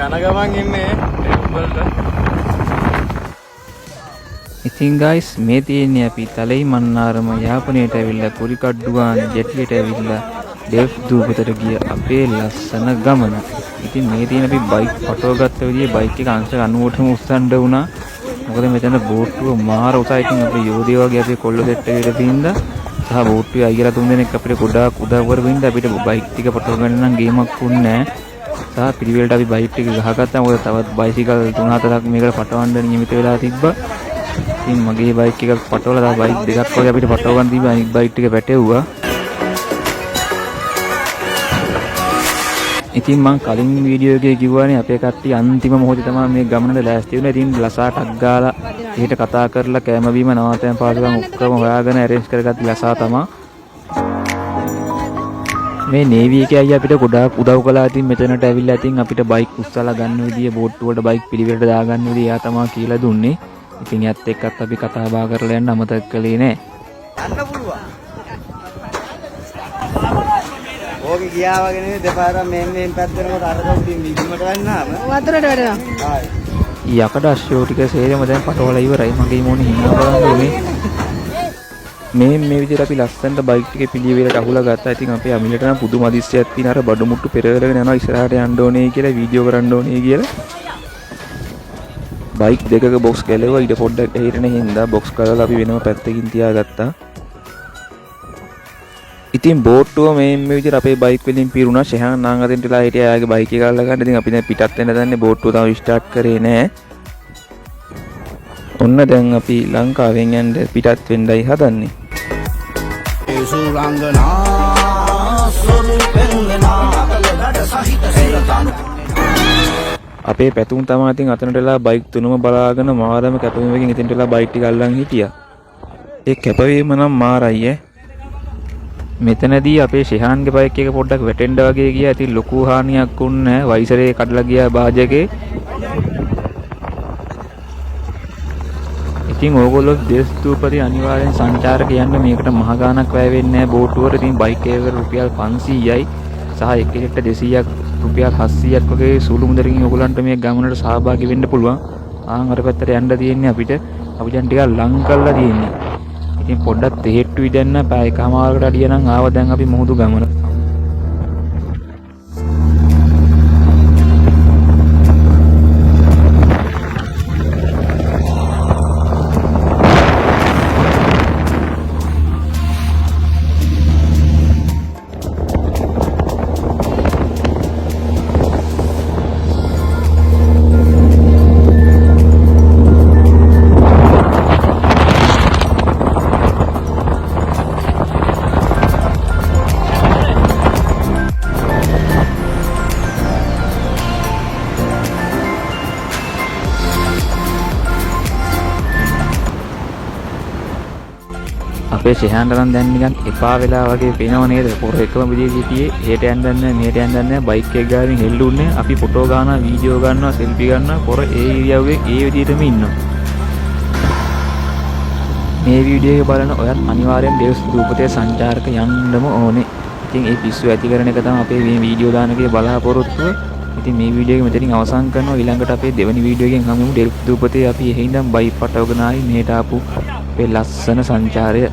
යන ගමන් ඉන්නේ ටෙම්පල්ට. ඉතින් guys මේ තියෙන්නේ අපි තලයි මන්නාරම යාපනයට ඇවිල්ලා කුරිකඩ්ඩුවාන ජෙට්ලියට ඇවිල්ලා ඩෙව් දූපතට ගිය අපේ ලස්සන ගමන. ඉතින් මේ තියෙන අපි බයික් ෆොටෝ ගත්ත විදිහේ බයික් එක අංශ 90ටම උස්සන්න වුණා. මොකද මෙතන බෝට්ටුව මාර උසයි. ඉතින් අපි යෝධය වගේ අපේ කොල්ල දෙට්ට විතර තින්දා සහ බෝට්ටුවේ අයියලා තුන් දෙනෙක් අපිට ගොඩාක් උදව් කරමින් අපිට බයික් ටික ෆොටෝ ගන්න නම් ගේමක් වුණේ නැහැ. සහ පිළිවෙලට අපි බයික් ටික ගහගත්තා. මොකද තවත් බයිසිකල් 3-4ක් මේකට පටවන්න නියමිත වෙලා තිබ්බා. ඉතින් මගේ බයික් එකක් පටවලා තව බයික් දෙකක් වගේ අපිට පටව ගන්න තිබ්බා. අනිත් බයික් ටික පැටෙව්වා. ඉතින් මම කලින් වීඩියෝ එකේ කිව්වානේ අපේ කට්ටිය අන්තිම මොහොතේ තමයි මේ ගමනට ලෑස්ති වුණේ. ඉතින් ලසාටක් ගාලා එහෙට කතා කරලා කෑම බීම නවාතැන් පාසුකම් ඔක්කොම හොයාගෙන ඇරේන්ජ් කරගත්ත ලසා තමයි මේ නේවි එකේ අයියා අපිට ගොඩාක් උදව් කළා. ඉතින් මෙතනට ඇවිල්ලා ඉතින් අපිට බයික් උස්සලා ගන්න විදිය බෝට්ටුවට බයික් පිළිවෙලට දාගන්න විදිය එයා තමයි කියලා දුන්නේ. ඉතින් එයත් එක්කත් අපි කතා බහ කරලා යන්න අමතක කළේ නෑ. යන්න පුළුවන්. ඕකේ ගියා වගේ නෙවෙයි දෙපාරක් මෙහෙන් පැත්තෙනකොට අරක උඩින් විදුමට වැන්නාම වතුරට වැටෙනවා. ආයි. යකඩ අශ්‍යෝ ටික සේරම දැන් පටවලා ඉවරයි. මගේ මොනේ හිනා බලන්නේ මේ විදිහට අපි ලස්සනට බයික් ටිකේ පිළිවෙලට අහුලා ගත්තා. ඉතින් අපේ අමිලට නම් පුදුම අදිස්සියක් තියෙන අර බඩු මුට්ටු පෙරවලගෙන යනවා ඉස්සරහට යන්න ඕනේ කියලා වීඩියෝ කරන්න ඕනේ කියලා. බයික් දෙකක බොක්ස් ගැලෙවුවා. ඊට පොඩ්ඩක් එහෙරෙන හින්දා බොක්ස් කරලා අපි වෙනම පැත්තකින් තියාගත්තා. ඉතින් බෝට්ටුව මේ විදිහට අපේ බයික් වලින් පිරුණා. ෂෙහාන් නාන් අතෙන්ට වෙලා හිටියා. එයාගේ බයික් එක අල්ල ගන්න. ඉතින් අපි දැන් පිටත් වෙන්න දන්නේ බෝට්ටුව තාම ස්ටාර්ට් කරේ නැහැ. ඔන්න දැන් අපි ලංකාවෙන් යන්න පිටත් වෙන්නයි හදන්නේ. අපේ පැතුම් තමයි ඉතින් අතනට වෙලා බයික් තුනම බලාගෙන මාරම කැපවීමකින් ඉතින්ට වෙලා බයික් ටික අල්ලන් හිටියා. ඒ කැපවීම නම් මාරයි ඈ. මෙතනදී අපේ ෂෙහාන්ගේ බයික් එක පොඩ්ඩක් වැටෙන්න වගේ ගියා. ඉතින් ලොකු හානියක් වුණේ නැහැ. වයිසරේ කඩලා ගියා භාජකේ. ඉතින් ඕගොල්ලෝ දේශදූපති අනිවාර්යෙන් සංචාරක යන්න මේකට මහ ගාණක් වැය වෙන්නේ නැහැ බෝට්ටුවට. ඉතින් බයික් එකකට රුපියල් 500යි සහ එකකට 200ක් රුපියල් 700ක් වගේ සුළු මුදලකින් ඕගොල්ලන්ට මේ ගමනට සහභාගී වෙන්න පුළුවන්. ආන් අර පැත්තට යන්න තියෙන්නේ අපිට. අපි දැන් ටිකක් ලං කරලා තියෙන්නේ. ඉතින් පොඩ්ඩක් තෙහෙට්ටුයි දැන් පැය එකමාරකට අඩිය නම් ආව දැන් අපි මුහුදු ගමන. අපේ ෂෙහාන්ට නම් දැන් නිකන් එපා වෙලා වගේ පේනව නේද? පොර එකම විදිහේ හිටියේ. එහෙට යන්න දන්නේ නැහැ, මෙහෙට යන්න දන්නේ නැහැ. බයික් එක ගාවින් හෙල්ලුන්නේ. අපි ෆොටෝ ගන්නවා, වීඩියෝ ගන්නවා, සෙල්ෆි ගන්නවා. පොර ඒ ඉරියව්වේ ඒ විදිහටම ඉන්නවා. මේ වීඩියෝ එක බලන ඔයත් අනිවාර්යෙන් දේවස් දූපතේ සංචාරක යන්නම ඕනේ. ඉතින් ඒ පිස්සු ඇති කරන එක තමයි අපේ මේ වීඩියෝ දාන එකේ බලාපොරොත්තුව. ඉතින් මේ වීඩියෝ එක මෙතනින් අවසන් කරනවා. ඊළඟට අපේ දෙවෙනි වීඩියෝ එකෙන් හමුවෙමු. දේවස් දූපතේ අපි එහෙ ඉඳන් බයික් පටවගෙන ආයි මෙහෙට ආපු අපේ ලස්සන සංචාරය